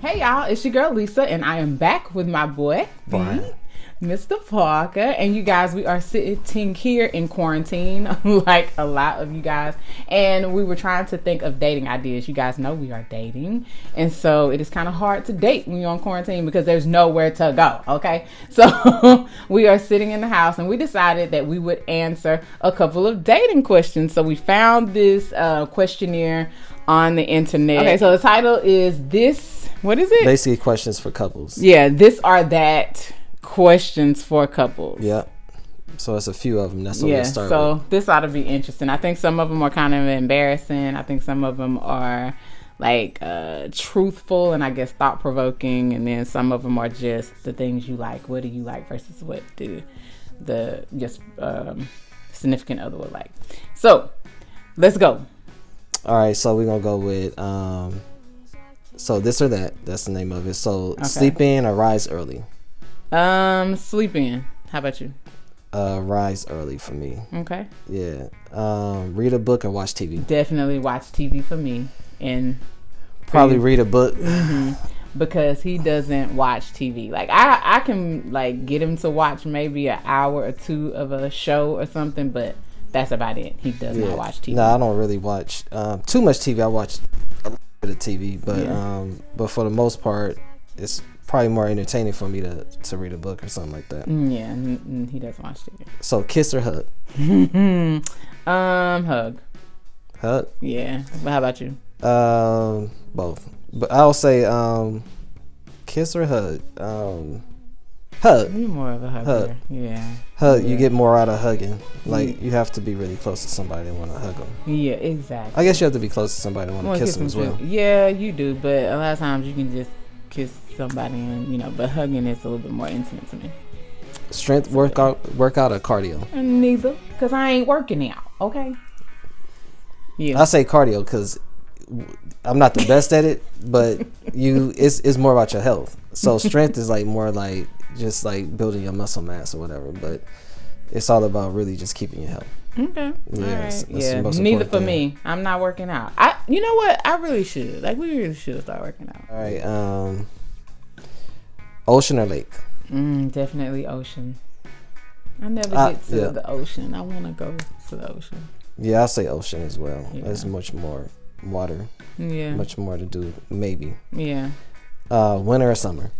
Hey y'all, it's your girl Lisa, and I am back with my boy Brian. Mr. Parker. And you guys, we are sitting here in quarantine, like a lot of you guys, and we were trying to think of dating ideas. You guys know we are dating, and so it is kind of hard to date when you're on quarantine because there's nowhere to go. Okay, so we are sitting in the house, and we decided that we would answer a couple of dating questions. So we found this questionnaire on the internet. Okay, so the title is this. What is it? Basically, questions for couples. Yeah, this or that questions for couples. Yep. So it's a few of them. That's what we'll start with. This ought to be interesting. I think some of them are kind of embarrassing. I think some of them are like truthful and I guess thought provoking, and then some of them are just the things you like. What do you like versus what do the significant other would like. So let's go. All right, so we're gonna go with so this or that. That's the name of it. So sleep in or rise early. Sleep in. How about you? Rise early for me. Okay. Yeah. Read a book or watch TV. Definitely watch TV for me, and probably read a book. Mm-hmm. Because he doesn't watch TV. Like I can like get him to watch maybe an hour or two of a show or something, but that's about it. He does not watch TV. No, I don't really watch too much TV. I watch a little bit of TV, but for the most part, it's probably more entertaining for me to read a book or something like that. Yeah, he doesn't watch TV. So kiss or hug? Hug. Hug? Yeah. But how about you? Both. But I'll say kiss or hug. Hug. You're more of a hugger. Yeah. Hug. Yeah. You get more out of hugging. Like you have to be really close to somebody to want to hug them. Yeah, exactly. I guess you have to be close to somebody to want to kiss them as well. Yeah, you do. But a lot of times you can just kiss somebody, and but hugging is a little bit more intimate to me. Strength workout or cardio? Neither, because I ain't working out. Okay. Yeah. I say cardio because I'm not the best at it, but it's more about your health. So strength is like more like just like building your muscle mass or whatever, but it's all about really just keeping your health. Okay. Yeah. All right. That's Neither for me. I'm not working out. You know what? I really should. Like we really should start working out. All right. Ocean or lake? Definitely ocean. I never get to the ocean. I want to go to the ocean. Yeah, I'll say ocean as well. Yeah. There's much more water. Yeah. Much more to do, maybe. Yeah. Winter or summer?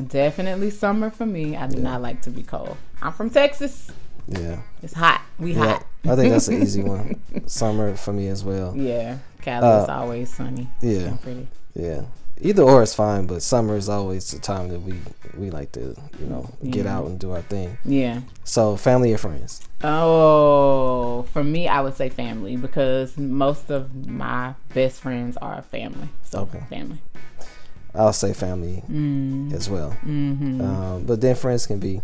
Definitely summer for me. I do not like to be cold. I'm from Texas. Yeah. It's hot. We hot. I think that's an easy one. Summer for me as well. Yeah. Cali is always sunny. Yeah. And pretty. Yeah. Either or is fine, but summer is always the time that we like to, get out and do our thing. Yeah. So family or friends? Oh, for me, I would say family because most of my best friends are family. So family. I'll say family as well. Mm-hmm. But then friends can be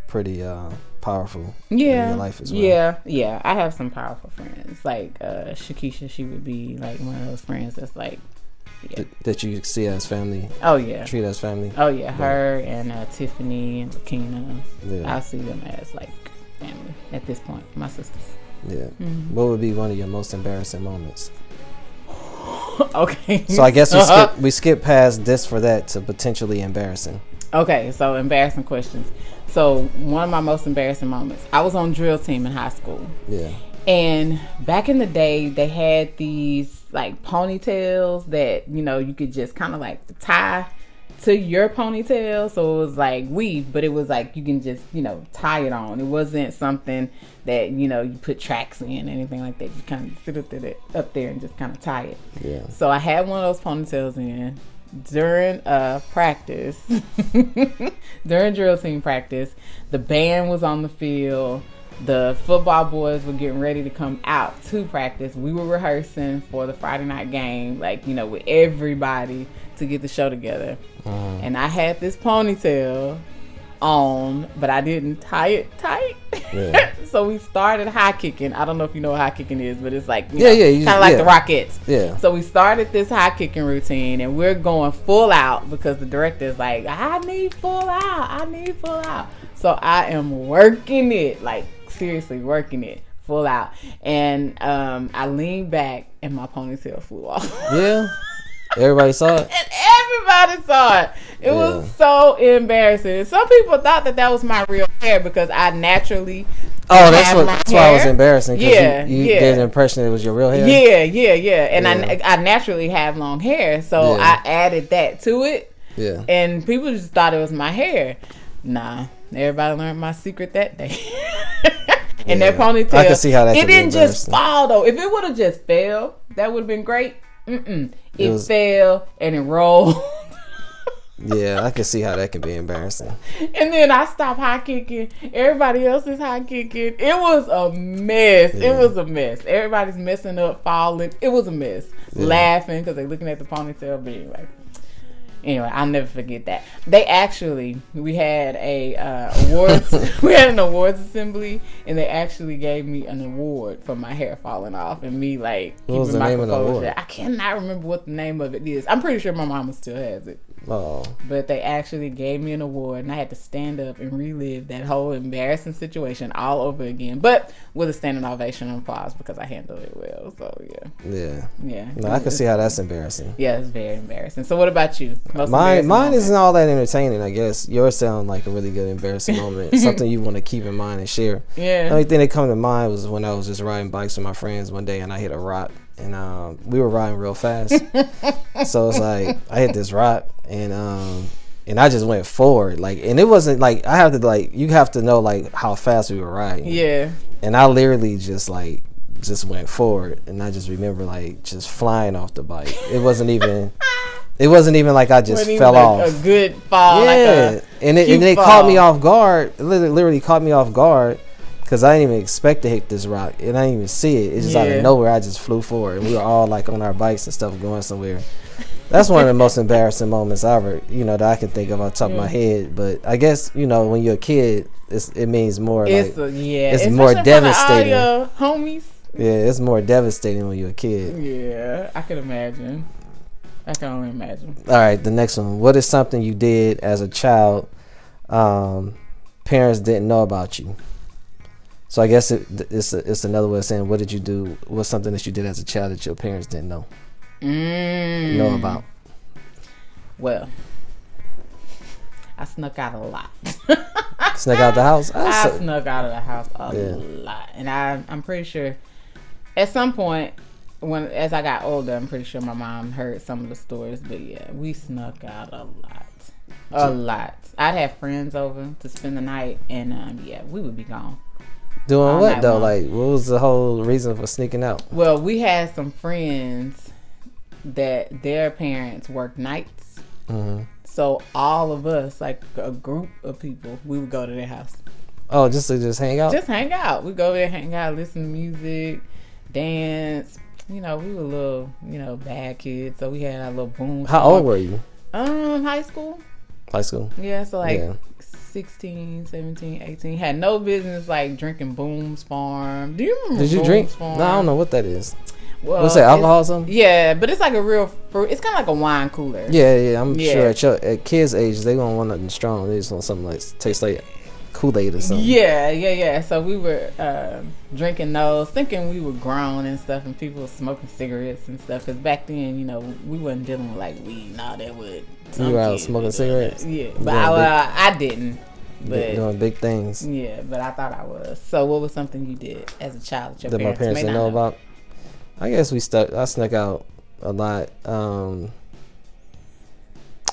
pretty powerful in your life as well. Yeah. I have some powerful friends. Like Shakisha, she would be like one of those friends that's like, that you see as family. Oh yeah. Treat as family. Oh yeah, her and Tiffany and Lakina. Yeah. I see them as like family at this point. My sisters. Yeah. Mm-hmm. What would be one of your most embarrassing moments? Okay. So I guess we skip past this for that to potentially embarrassing. Okay, so embarrassing questions. So one of my most embarrassing moments. I was on drill team in high school. Yeah. And back in the day, they had these like ponytails that, you could just kind of like tie to your ponytail. So it was like weave, but it was like you can just, tie it on. It wasn't something that, you put tracks in, anything like that. You kind of sit up there and just kind of tie it. Yeah. So I had one of those ponytails in during practice, during drill team practice. The band was on the field. The football boys were getting ready to come out to practice. We were rehearsing for the Friday night game, with everybody to get the show together. And I had this ponytail on, but I didn't tie it tight. Yeah. So we started high kicking. I don't know if you know what high kicking is, but it's like, kind of like the Rockettes. Yeah. So we started this high kicking routine, and we're going full out because the director is like, I need full out. So I am working it, like seriously working it full out. And I leaned back and my ponytail flew off. Yeah. Everybody saw it. And Everybody saw it. It was so embarrassing. Some people thought that was my real hair because I naturally. Oh, that's why it was embarrassing. Yeah, you gave the impression it was your real hair. Yeah. And I naturally have long hair, so I added that to it. Yeah. And people just thought it was my hair. Nah, everybody learned my secret that day. And that ponytail, I can see how that. It didn't just fall though. If it would have just fell, that would have been great. It fell and it rolled. Yeah, I can see how that can be embarrassing. And then I stopped high kicking. Everybody else is high kicking. It was a mess. Yeah. It was a mess. Everybody's messing up, falling. It was a mess. Yeah. Laughing because they're looking at the ponytail. But anyway, I'll never forget that. We had an awards assembly, and they actually gave me an award for my hair falling off and me keeping my composure. I cannot remember what the name of it is. I'm pretty sure my mama still has it. Oh. But they actually gave me an award, and I had to stand up and relive that whole embarrassing situation all over again, but with a standing ovation and applause because I handled it well. So yeah. No, I can see how that's embarrassing. Yeah, it's very embarrassing. So what about you? Mine isn't all that entertaining, I guess. Yours sound like a really good embarrassing moment, something you want to keep in mind and share. Yeah. The only thing that come to mind was when I was just riding bikes with my friends one day, and I hit a rock. And we were riding real fast, so it's like I hit this rock, and I just went forward, and it wasn't I have to you have to know how fast we were riding. Yeah. And I literally just went forward, and I just remember just flying off the bike. It wasn't even like I just fell off. A good fall. Yeah, and it caught me off guard. It literally caught me off guard. Because I didn't even expect to hit this rock, and I didn't even see it. It's just out of nowhere. I just flew forward, and we were all on our bikes and stuff going somewhere. That's one of the most embarrassing moments ever, that I can think of off the top of my head. But I guess when you're a kid, it means more. It's more devastating. Homies. Yeah, it's more devastating when you're a kid. Yeah, I can imagine. I can only imagine. All right, the next one. What is something you did as a child, parents didn't know about you? So I guess it's another way of saying, what did you do? What's something that you did as a child that your parents didn't know about? Well, I snuck out a lot. Snuck out the house? I snuck out of the house a lot. And I'm pretty sure at some point, as I got older, I'm pretty sure my mom heard some of the stories. But yeah, we snuck out a lot. A lot. I'd have friends over to spend the night, and we would be gone. Doing what though? What was the whole reason for sneaking out? Well, we had some friends that their parents worked nights. Mm-hmm. So all of us, a group of people, we would go to their house. Oh, just to hang out? Just hang out. We go there, hang out, listen to music, dance. We were little, bad kids. So we had our little boom. How old were you? High school. High school? Yeah, so 16, 17, 18. Had no business drinking Boone's Farm. Do you remember? Did you drink? Farm? No, I don't know what that is. Well, what's that, alcohol or something? Yeah, but it's a real fruit. It's kind of like a wine cooler. Yeah. I'm sure at kids' age, they don't want nothing strong. They just want something tastes like Kool-Aid or something. Yeah. So we were drinking those, thinking we were grown and stuff, and people were smoking cigarettes and stuff. Because back then, we wasn't dealing with weed. No, that would. You were out smoking cigarettes? Yeah, but I didn't. But doing big things. Yeah, but I thought I was. So what was something you did as a child that my parents didn't know about? I guess I snuck out a lot.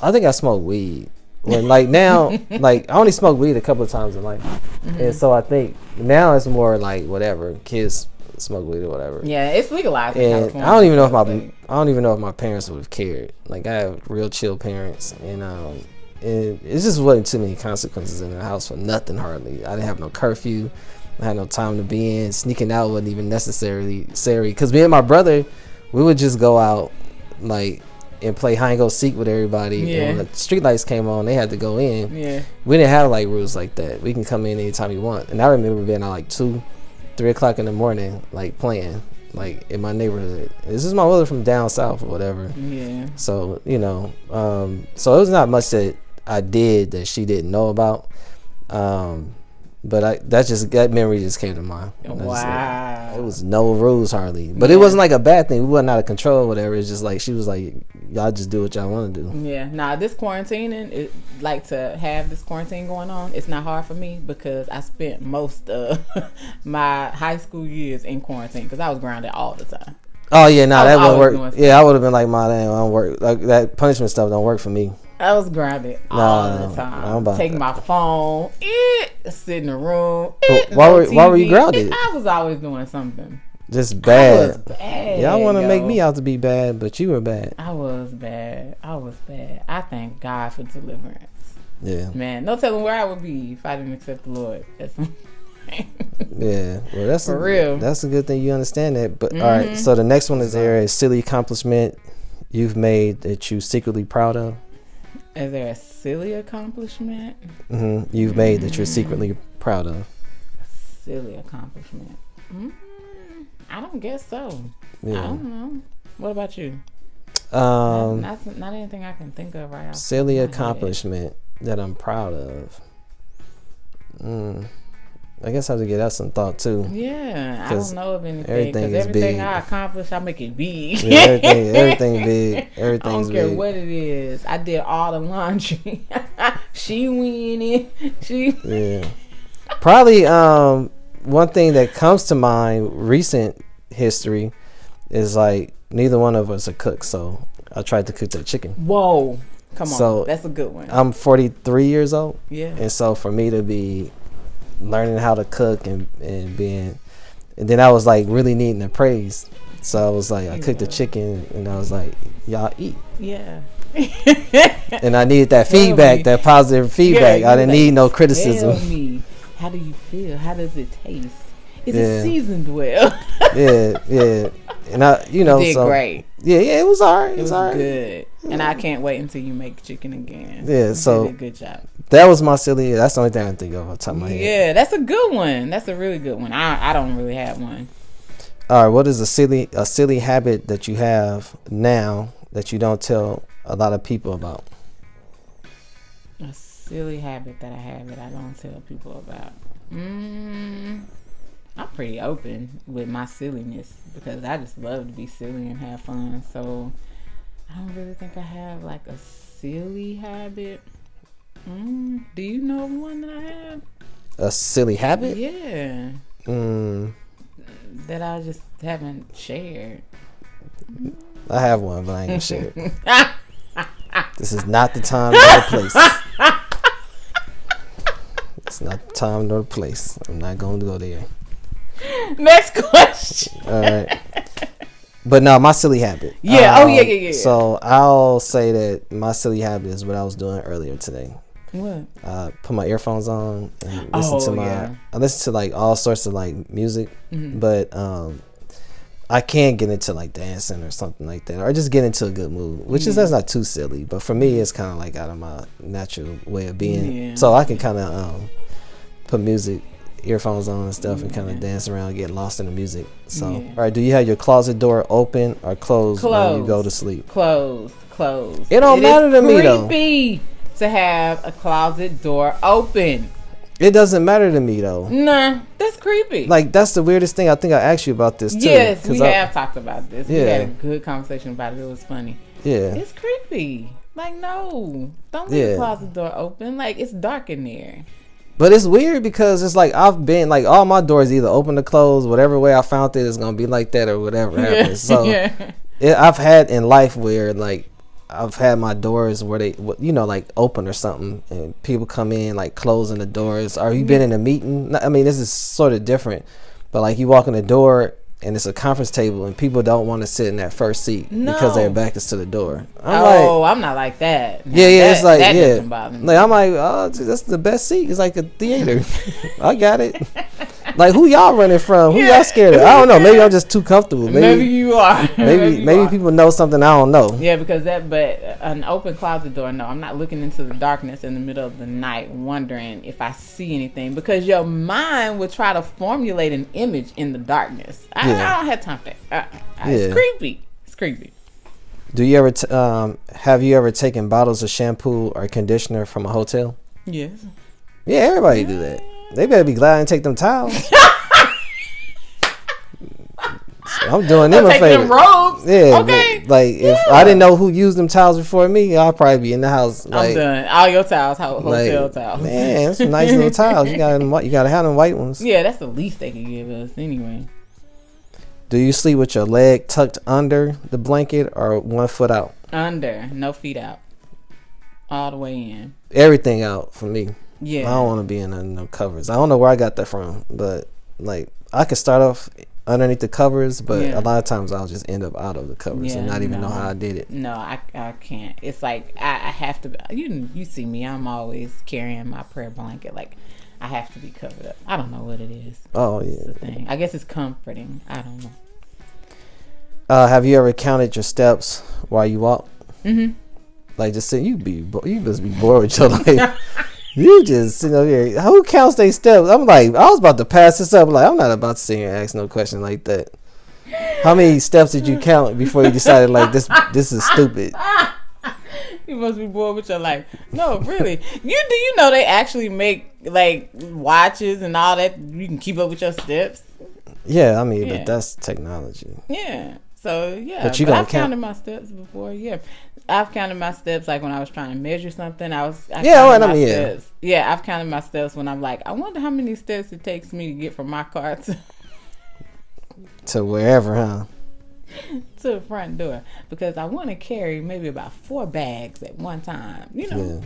I think I smoked weed. When now, I only smoked weed a couple of times in life. Mm-hmm. And so I think now it's more whatever. Kids smoke weed or whatever. Yeah, it's legalized in California. I don't even know if my parents would have cared. I have real chill parents, and it just wasn't too many consequences in the house for nothing hardly. I didn't have no curfew. I had no time to be in. Sneaking out wasn't even necessary. Because me and my brother, we would just go out and play hide and go seek with everybody. Yeah. And when the street lights came on, they had to go in. Yeah. We didn't have rules like that. We can come in anytime you want. And I remember being out 2, 3 o'clock in the morning, playing in my neighborhood. This is my mother from down south or whatever. Yeah. So so it was not much that I did that she didn't know about. But that memory just came to mind. Wow. It was no rules hardly, but it wasn't a bad thing. We wasn't out of control or whatever. It's just she was y'all just do what y'all want to do. Yeah. Nah, this quarantining, to have this quarantine going on, it's not hard for me because I spent most of my high school years in quarantine because I was grounded all the time. Oh yeah, that wouldn't work. Yeah, I would have been like, I don't work. Like that punishment stuff don't work for me. I was grounded all the time. Taking my phone, sit in the room. Why were you grounded? I was always doing something. Just bad. I was bad. Y'all want to make me out to be bad, but you were bad. I was bad. I thank God for deliverance. Yeah. Man, no telling where I would be if I didn't accept the Lord. Yeah, well, that's for real. That's a good thing you understand that. But all right, so the next one is there is silly accomplishment you've made that you secretly proud of. Is there a silly accomplishment you've made that you're secretly proud of? Silly accomplishment. I don't guess so. Yeah. I don't know. What about you? Not anything I can think of right now. Silly accomplishment that I'm proud of. I guess I have to give that some thought too. Yeah, I don't know of anything because everything I accomplish, I make it big. Yeah, everything big. Everything's I don't care what it is. I did all the laundry. She winning. Yeah. Probably one thing that comes to mind, recent history, is like neither one of us are cooks, so I tried to cook that chicken. Whoa, come on, that's a good one. I'm 43 years old. Yeah, and so for me to be learning how to cook and then I was like really needing the praise, so I was like, I cooked the chicken and I was like, y'all eat. Yeah. And I needed that feedback, that positive feedback. I didn't need no criticism. Tell me, how do you feel? How does it taste? Is it seasoned well? yeah. And I, you did great. Yeah, it was alright. It was good. And I can't wait until you make chicken again. Yeah, so did a good job. That was my silly. That's the only thing I can think of off the top of my head. Yeah, that's a good one. That's a really good one. I don't really have one. All right, what is a silly habit that you have now that you don't tell a lot of people about? A silly habit that I have that I don't tell people about. I'm pretty open with my silliness because I just love to be silly and have fun. So I don't really think I have like a silly habit. Do you know one that I have? A silly habit? Yeah. That I just haven't shared. I have one, but I ain't gonna share it. This is not the time nor the place. It's not the time nor the place. I'm not going to go there. Next question. All right. But no, my silly habit. Yeah. Yeah. So I'll say that my silly habit is what I was doing earlier today. What? Put my earphones on and listen to I listen to like all sorts of like music, but I can't get into like dancing or something like that, or just get into a good mood, which is that's not too silly, but for me it's kind of like out of my natural way of being. So I can kind of put music, earphones on and stuff, and kind of dance around, get lost in the music. So all right, do you have your closet door open or closed when you go to sleep? Closed. It don't matter to me though. Creepy to have a closet door open. It doesn't matter to me though. Nah, that's creepy. Like that's the weirdest thing. I think I asked you about this too. Yes, we have talked about this. Yeah. We had a good conversation about it. It was funny. Yeah. It's creepy. Like, no. Don't leave the closet door open. Like, it's dark in there. But it's weird because it's like I've been like all my doors either open or closed. Whatever way I found it is gonna be like that or whatever happens. So I've had in life where like I've had my doors where they, like open or something, and people come in like closing the doors. Or you been in a meeting? I mean, this is sort of different, but like you walk in the door and it's a conference table and people don't want to sit in that first seat because their back is to the door. I'm not like that. No, it's like that doesn't bother me. Like I'm like, oh, that's the best seat. It's like a theater. I got it. Like who y'all running from? Who y'all scared of? I don't know. Maybe I'm just too comfortable. Maybe you are. Maybe people know something I don't know. Yeah, because but an open closet door. No, I'm not looking into the darkness in the middle of the night, wondering if I see anything, because your mind would try to formulate an image in the darkness. I don't have time for that. It's creepy. It's creepy. Do you ever have you ever taken bottles of shampoo or conditioner from a hotel? Yes. Yeah, everybody do that. They better be glad I didn't take them towels. I'm doing them a favor. Them robes. Yeah, okay. Like if I didn't know who used them towels before me, I'll probably be in the house. Like, I'm done. All your towels, hotel towels. Man, some nice little towels. You gotta have them white ones. Yeah, that's the least they can give us anyway. Do you sleep with your leg tucked under the blanket or 1 foot out? Under, no feet out, all the way in. Everything out for me. Yeah, I don't want to be in no covers. I don't know where I got that from, but like I could start off underneath the covers, but a lot of times I'll just end up out of the covers and not even know how I did it. No, I can't. It's like I have to. You see me. I'm always carrying my prayer blanket. Like I have to be covered up. I don't know what it is. Oh yeah, it's the thing. I guess it's comforting. I don't know. Have you ever counted your steps while you walk? Mm-hmm. Like just say you must be bored with your life. You just sitting over here. Who counts their steps? I'm like, I was about to pass this up. Like, I'm not about to sit here and ask no question like that. How many steps did you count before you decided like this is stupid? You must be bored with your life. No, really. Do you know they actually make like watches and all that? You can keep up with your steps. Yeah, I mean, but that's technology. Yeah. So yeah, but I've counted my steps before. Yeah, I've counted my steps like when I was trying to measure something. I've counted my steps when I'm like, I wonder how many steps it takes me to get from my car to wherever, huh? To the front door, because I want to carry maybe about 4 bags at one time. You know,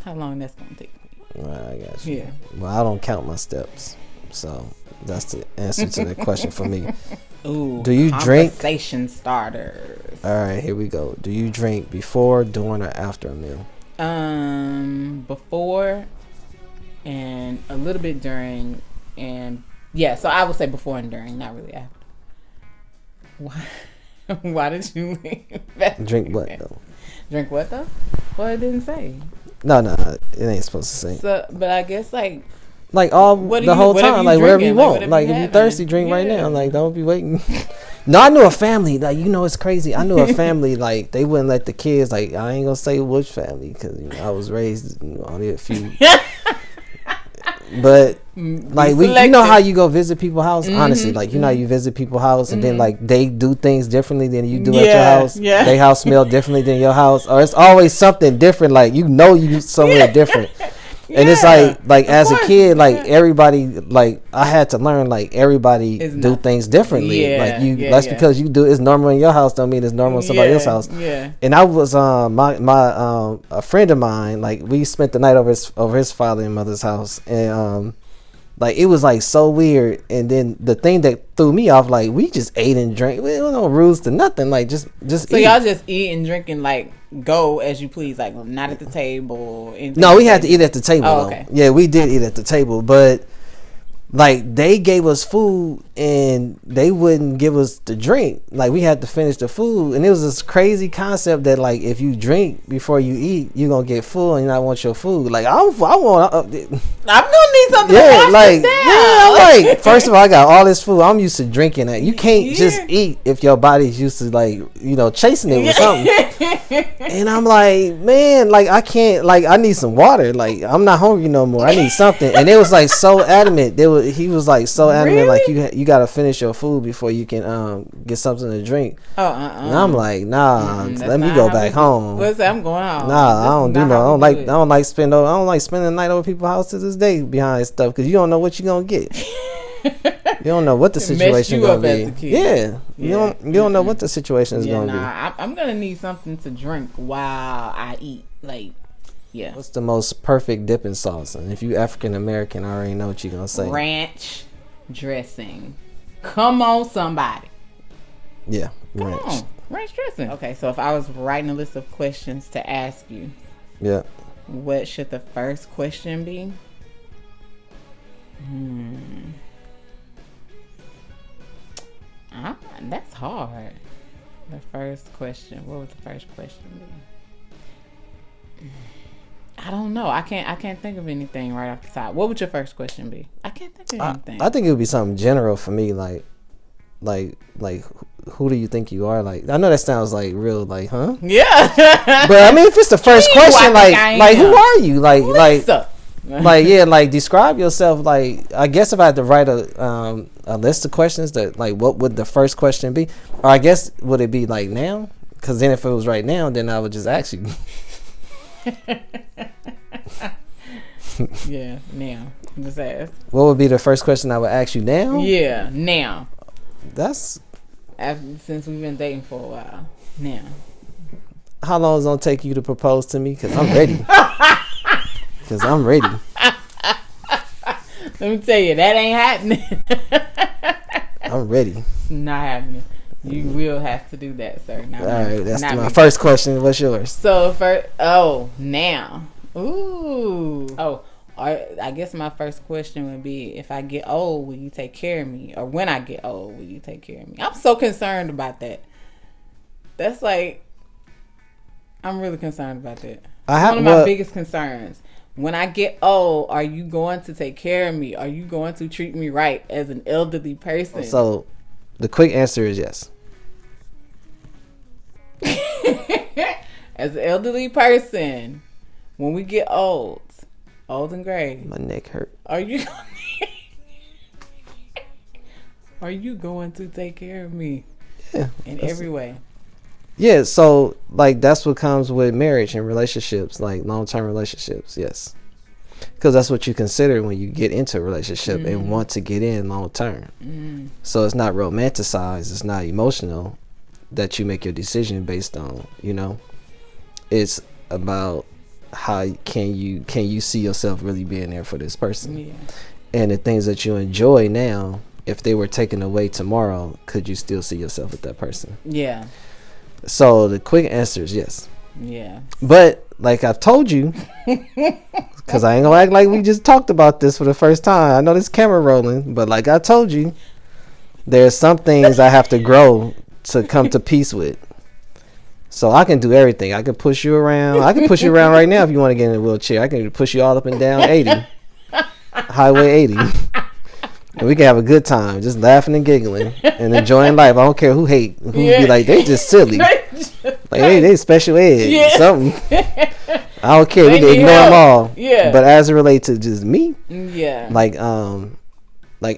how long that's gonna take me. Well, I got you. Yeah. Well, I don't count my steps, so that's the answer to that question for me. Ooh, do you drink? Conversation starters. All right, here we go. Do you drink before, during, or after a meal? Before, and a little bit during, and so I would say before and during, not really after. Why? Why did you leave? Drink what though? Drink what though? Well, it didn't say. No, it ain't supposed to say. So, but I guess like the whole time, like wherever you want. Like if you're thirsty, drink right now. Like don't be waiting. No, I knew a family. Like it's crazy. I knew a family. Like they wouldn't let the kids. Like I ain't gonna say which family because I was raised only a few. But like you know how you go visit people's house. Mm-hmm, honestly, like you know how you visit people's house and then like they do things differently than you do at your house. Yeah, their house smell differently than your house, or it's always something different. Like you somewhere different. And it's like as a kid, like everybody, like I had to learn, like everybody do things differently. That's because you do it's normal in your house don't mean it's normal in somebody else's house. Yeah. And I was my a friend of mine, like we spent the night over his father and mother's house, and like it was like so weird. And then the thing that threw me off, like we just ate and drank. There was no rules to nothing. Like just so eat. Y'all just eat and drink and like go as you please, like not at the table. No, we had to eat at the table. Oh, okay. Yeah, we did eat at the table, but like they gave us food and they wouldn't give us the drink. Like we had to finish the food, and it was this crazy concept that like if you drink before you eat, you're gonna get full and you not want your food. Like I want. I'm gonna need something. Yeah, to like I'm like first of all, I got all this food. I'm used to drinking it. You can't just eat if your body's used to like chasing it with something. And I'm like, man, like I can't. Like I need some water. Like I'm not hungry no more. I need something. And it was like so adamant. He was like so adamant. Really? Like you gotta finish your food before you can get something to drink. And I'm like, nah, let me go back home. I'm going home. Nah, I don't do no. I don't like spending the night over people's house to this day behind stuff because you don't know what you're gonna get. You don't know what the situation is gonna be. Yeah, you don't know what the situation is gonna be. I'm gonna need something to drink while I eat. Like, yeah. What's the most perfect dipping sauce? And if you African American, I already know what you're gonna say. Ranch dressing. Come on, somebody. Yeah, ranch. Come on, ranch dressing. Okay, so if I was writing a list of questions to ask you, what should the first question be? That's hard. The first question. What would the first question be? I don't know. I can't think of anything right off the top. What would your first question be? I can't think of anything. I think it would be something general for me, like who do you think you are? Like I know that sounds like real, like yeah. But I mean, if it's the first question, like who are you? Like Like, yeah, like describe yourself. Like, I guess if I had to write a list of questions, that like, what would the first question be? Or I guess would it be like now? Because then if it was right now, then I would just ask you. Yeah, now. Just ask. What would be the first question I would ask you now? Yeah, now. That's since we've been dating for a while. Now. How long is it gonna take you to propose to me? Because I'm ready. Because I'm ready. Let me tell you, that ain't happening. I'm ready. Not happening. You will have to do that, sir. All right, that's my first question. What's yours? So now. Ooh. I guess my first question would be, if I get old, will you take care of me? Or when I get old, will you take care of me? I'm so concerned about that. That's like, I'm really concerned about that. One of my biggest concerns. When I get old, are you going to take care of me? Are you going to treat me right as an elderly person? So, the quick answer is yes. As an elderly person, when we get old and gray, my neck hurt. Are you going to take care of me? Yeah, in every way. Yeah, so like that's what comes with marriage and relationships, like long-term relationships. Yes, because that's what you consider when you get into a relationship and want to get in long-term. So it's not romanticized, it's not emotional that you make your decision based on, you know. It's about how can you see yourself really being there for this person, and the things that you enjoy now, if they were taken away tomorrow, could you still see yourself with that person? Yeah. So the quick answer is yes. Yeah. But like I've told you, because I ain't gonna act like we just talked about this for the first time. I know this camera rolling, but like I told you, there's some things I have to grow to come to peace with. So I can do everything. I can push you around. I can push you around right now if you want to get in a wheelchair. I can push you all up and down 80. Highway 80. And we can have a good time, just laughing and giggling and enjoying life. I don't care who be like, they just silly. Like, they special ed, something. I don't care. We can ignore them all. Yeah. But as it relates to just me, like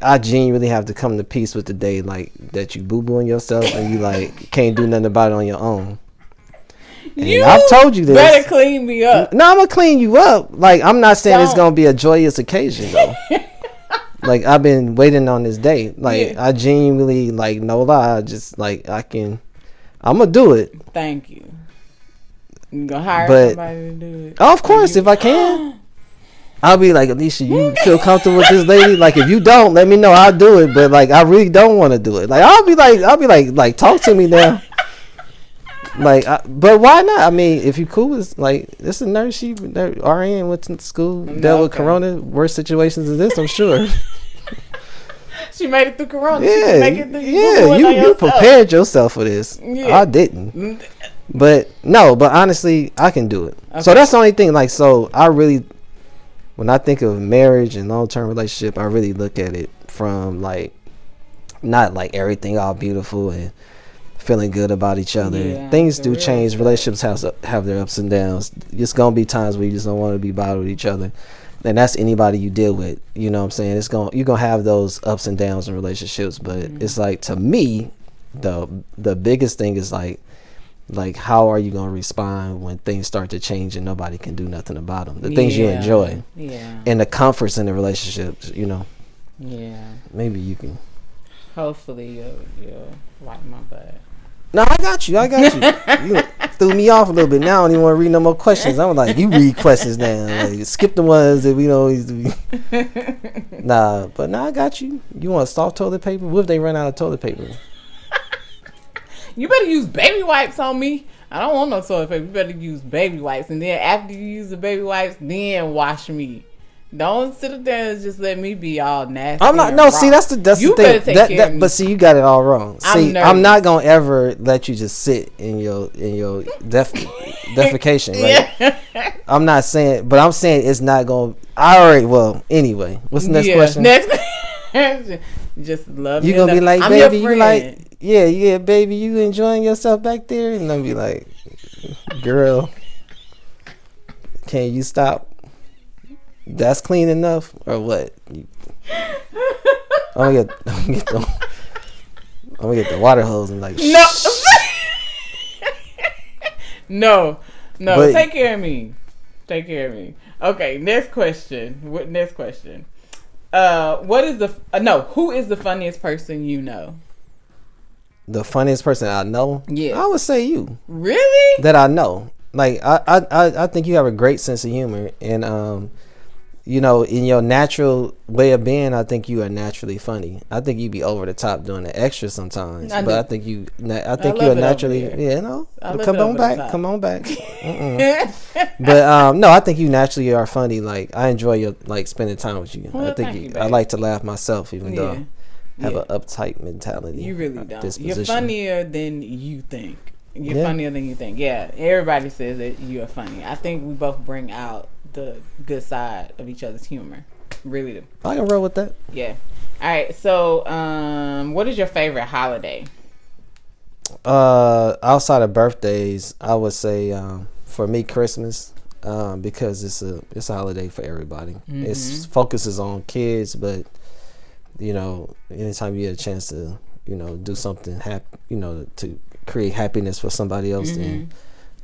I genuinely have to come to peace with the day, like, that you boo-booing yourself and you, like, can't do nothing about it on your own. And I've told you this. Better clean me up. No, I'm going to clean you up. Like, I'm not saying it's going to be a joyous occasion, though. Like, I've been waiting on this day. Like, I genuinely, like, no lie, just, like, I'm going to do it. Thank you. You going to hire somebody to do it? Oh, of course, if I can. I'll be like, Alicia, you feel comfortable with this lady? Like, if you don't, let me know. I'll do it. But, like, I really don't want to do it. Like, I'll be like, talk to me now. Like, but why not? I mean, if you cool, it's like, this is a nurse, RN, went to school, dealt with corona, worse situations than this, I'm sure. She made it through corona. Yeah, you prepared yourself for this. Yeah. I didn't. But honestly, I can do it. Okay. So that's the only thing. Like, so I really, when I think of marriage and long-term relationship, I really look at it from, like, not like everything all beautiful and feeling good about each other. Things do change. Relationships have their ups and downs. It's gonna be times where you just don't want to be bothered with each other, and that's anybody you deal with. You know what I'm saying? You're gonna have those ups and downs in relationships, but it's like, to me, the biggest thing is like how are you gonna respond when things start to change and nobody can do nothing about them? The things you enjoy, and the comforts in the relationships. You know. Yeah. Maybe you can. Hopefully you'll wipe my butt. No, I got you. You threw me off a little bit. Now I don't even want to read no more questions. I'm like, you read questions now. Like, skip the ones that we don't used to be. Nah, I got you. You want soft toilet paper? What if they run out of toilet paper? You better use baby wipes on me. I don't want no toilet paper. You better use baby wipes. And then after you use the baby wipes, then wash me. Don't sit there and just let me be all nasty. I'm not. No, see, that's the thing. But see, you got it all wrong. See, I'm not gonna ever let you just sit in your defecation. Like, I'm not saying, but I'm saying it's not gonna. Well, anyway, what's the next question? Next, just love. You gonna be like, baby, you like, yeah, baby, you enjoying yourself back there, and I'll be like, girl, can you stop? That's clean enough, or what? I'm gonna get the water hose and like no, but, take care of me. Okay, next question. What is who is the funniest person you know? The funniest person I know? Yeah, I would say you. Really? That I know. Like I think you have a great sense of humor, and you know, in your natural way of being, I think you are naturally funny. I think you be over the top doing the extra sometimes, but I think you are naturally, come on back. But no, I think you naturally are funny. Like I enjoy your spending time with you. Well, I like to laugh myself, even though I have an uptight mentality. You really don't. You're funnier than you think. Funnier than you think. Yeah, everybody says that you are funny. I think we both bring out the good side of each other's humor. Really do. I can roll with that. Yeah. All right. So, what is your favorite holiday? Outside of birthdays, I would say for me Christmas, because it's a holiday for everybody. Mm-hmm. It focuses on kids, but anytime you get a chance to do something to create happiness for somebody else, then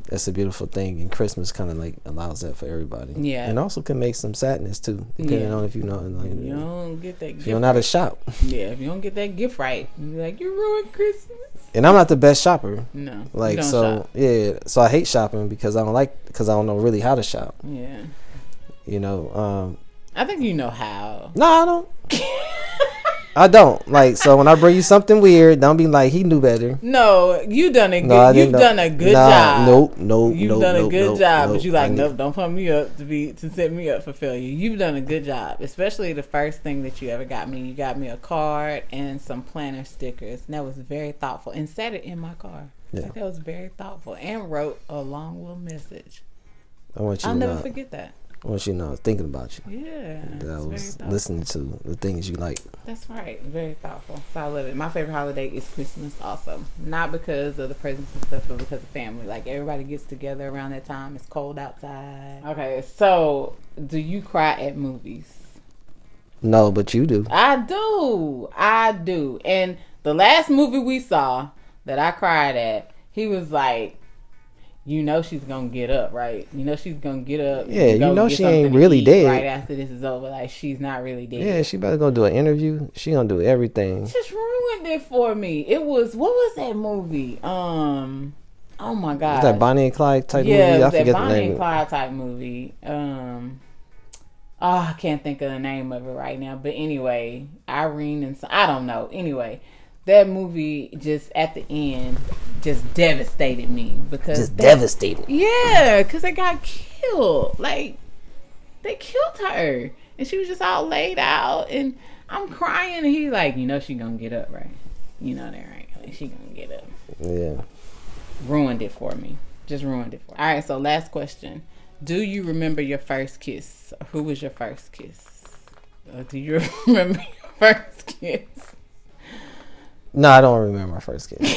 that's a beautiful thing. And Christmas kind of allows that for everybody. Yeah, and also can make some sadness too, depending on if you know. You don't get that. If you don't know how to shop. Yeah, if you don't get that gift right, you're like, you ruined Christmas. And I'm not the best shopper. No, so I hate shopping because I don't know really how to shop. Yeah, I think you know how. No, I don't. I don't so when I bring you something weird, don't be like he knew better. No, you've done a good. You've done a good job. You've done a good job, but you nope, don't put me up to set me up for failure. You've done a good job, especially the first thing that you ever got me. You got me a card and some planner stickers, and that was very thoughtful. And set it in my car. Yeah. That was very thoughtful, and wrote a long little message. I'll never forget that. I want you to know I was thinking about you. Yeah. That I was listening to the things you like. That's right. Very thoughtful. So I love it. My favorite holiday is Christmas also. Not because of the presents and stuff, but because of family. Like everybody gets together around that time. It's cold outside. Okay, so do you cry at movies? No, but you do. I do. And the last movie we saw that I cried at, he was like, she's gonna get up, right? She's gonna get up. Yeah, she ain't really dead. Right after this is over, like she's not really dead. Yeah, she better go do an interview. She gonna do everything. Just ruined it for me. It was, what was that movie? Oh my god, was that Bonnie and Clyde type movie? Yeah, I forget Bonnie and Clyde type movie. I can't think of the name of it right now. But anyway, Irene and I don't know. Anyway, that movie just at the end just devastated me because devastated. Yeah, because they got killed. Like they killed her, and she was just all laid out, and I'm crying. And he's like, she gonna get up, right? That right? Like, she gonna get up. Yeah. Ruined it for me. Just ruined it for me. All right. So last question: do you remember your first kiss? Who was your first kiss? Do you remember your first kiss? No, I don't remember my first kiss.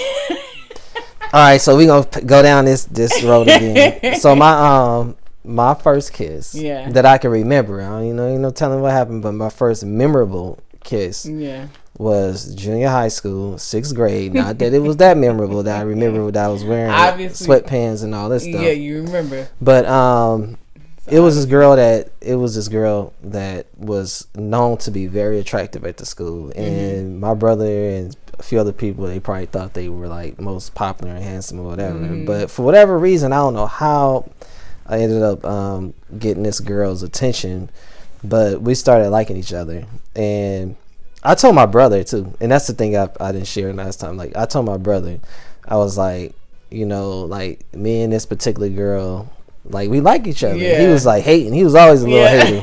All right, so we gonna go down this road again. So my first kiss that I can remember, I don't telling what happened, but my first memorable kiss was junior high school, 6th grade. Not that it was that memorable that I remember that I was wearing sweatpants and all this stuff. Yeah, you remember. But it was this girl that was known to be very attractive at the school, and my brother and a few other people, they probably thought they were like most popular and handsome or whatever. But for whatever reason, I don't know how I ended up getting this girl's attention, but we started liking each other. And I told my brother too, and that's the thing I didn't share last time. Like I told my brother, I was like, like me and this particular girl, like we like each other. Yeah. He was like hating. He was always a little hater.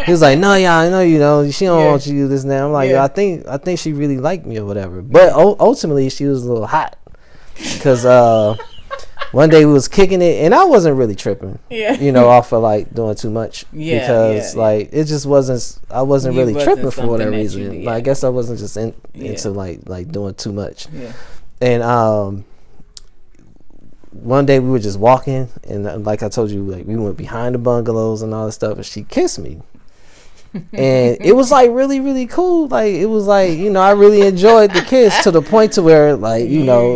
He was like, no, yeah, I know, she don't want you to do this now. I'm like, I think she really liked me or whatever. But ultimately, she was a little hot because one day we was kicking it, and I wasn't really tripping. Off of like doing too much. Because like it just wasn't. I wasn't really tripping for whatever reason. Like, I guess I wasn't just into like doing too much. Yeah. And one day we were just walking, and like I told you, like we went behind the bungalows and all this stuff, and she kissed me. And it was like really, really cool. Like it was like, you know, I really enjoyed the kiss to the point to where like, you know,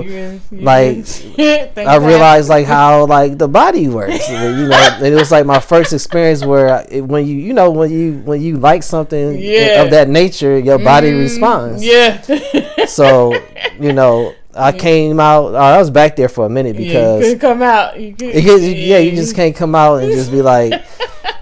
like I realized like how like the body works. You know, and it was like my first experience where when you like something of that nature, your body responds. Yeah. So, you know, I came out. I was back there for a minute because you couldn't come out. You just can't come out and just be like,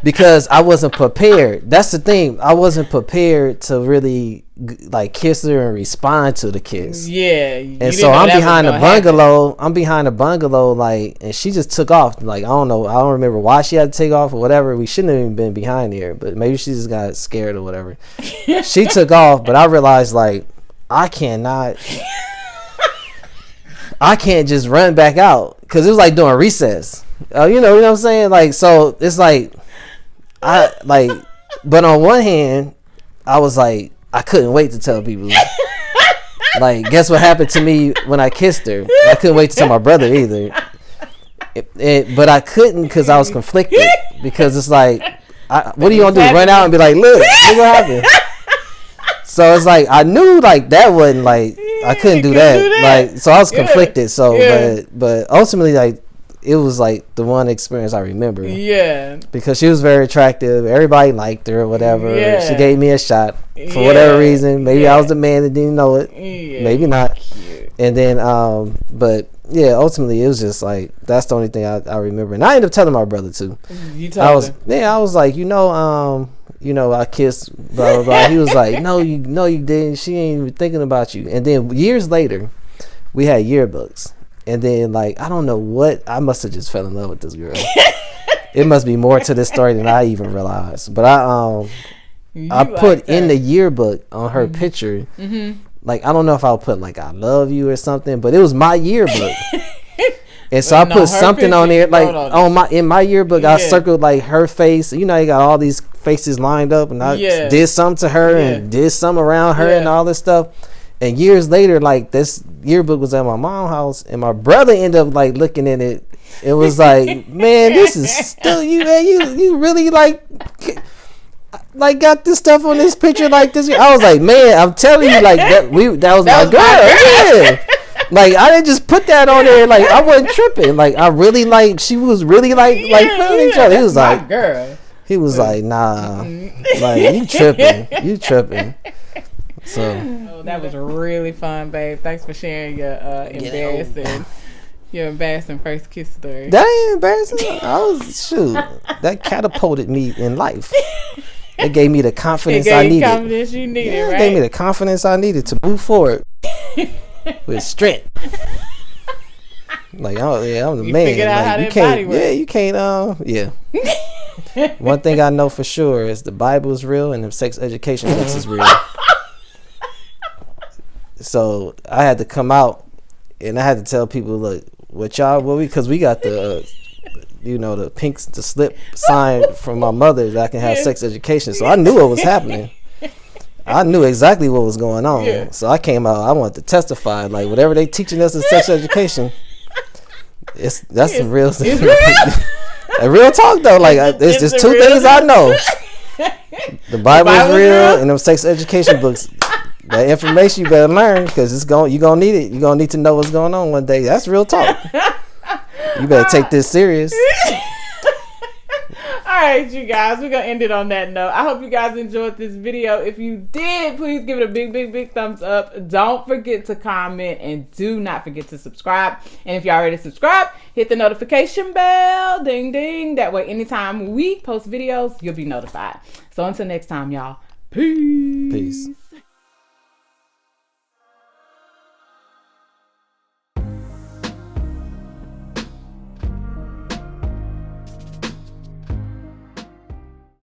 because I wasn't prepared. That's the thing. I wasn't prepared to really like kiss her and respond to the kiss. Yeah. And so I'm behind the bungalow. I'm behind the bungalow, like, and she just took off. Like I don't know. I don't remember why she had to take off or whatever. We shouldn't have even been behind here, but maybe she just got scared or whatever. She took off, but I realized like I can't just run back out because it was like doing recess. You know what I'm saying? Like, so it's like, but on one hand, I was like, I couldn't wait to tell people. Like, guess what happened to me when I kissed her? I couldn't wait to tell my brother either. But I couldn't because I was conflicted. Because it's like, what are you going to do? Run out and be like, look what happened? So it's like, I knew like that wasn't like, I couldn't do that. Like, so I was conflicted. So, but ultimately, like, it was like the one experience I remember. Yeah. Because she was very attractive. Everybody liked her or whatever. Yeah. She gave me a shot for whatever reason. Maybe I was the man that didn't know it. Yeah. Maybe not. Cute. And then, but yeah, ultimately it was just like, that's the only thing I remember. And I ended up telling my brother too. You told him? Yeah, I was like, you know, I kissed blah blah blah. He was like, no, you didn't. She ain't even thinking about you. And then years later, we had yearbooks. And then like, I don't know what, I must have just fell in love with this girl. It must be more to this story than I even realized. But I put in the yearbook on her picture. Mm-hmm. Like, I don't know if I'll put like I love you or something, but it was my yearbook. And so I put something on there, like in my yearbook, I circled like her face. You know, you got all these faces lined up, and I did something to her and did something around her and all this stuff. And years later, like this yearbook was at my mom's house, and my brother ended up like looking in it. It was like, man, this is still you, man. You really like got this stuff on this picture like this. I was like, man, I'm telling you, like that was my girl. Yeah. Like I didn't just put that on there. Like I wasn't tripping. Like I really like. She was really like feeling each other. He was like, girl. He was like, nah, like you tripping. So that was really fun, babe. Thanks for sharing your embarrassing first kiss story. That ain't embarrassing. That catapulted me in life. It gave me the confidence I needed. Confidence you needed, right? It gave me the confidence I needed to move forward with strength. Like, oh yeah, I'm the man. Figured out how that body works. Yeah, you can't. Yeah. One thing I know for sure is the Bible is real and the sex education books is real. So I had to come out and I had to tell people, look, because we got the the slip sign from my mother that I can have sex education. So I knew what was happening. I knew exactly what was going on. Yeah. So I came out. I wanted to testify, like whatever they teaching us in sex education. That's the real thing. A real talk though. Like there's just two things I know. The Bible is real, and them sex education books. That information you better learn because you're gonna need it. You're gonna need to know what's going on one day. That's real talk. You better take this serious. All right, you guys, we're gonna end it on that note. I hope you guys enjoyed this video. If you did, please give it a big thumbs up. Don't forget to comment and do not forget to subscribe. And if you already subscribed, hit the notification bell, ding ding. That way anytime we post videos, you'll be notified. So until next time, y'all, peace.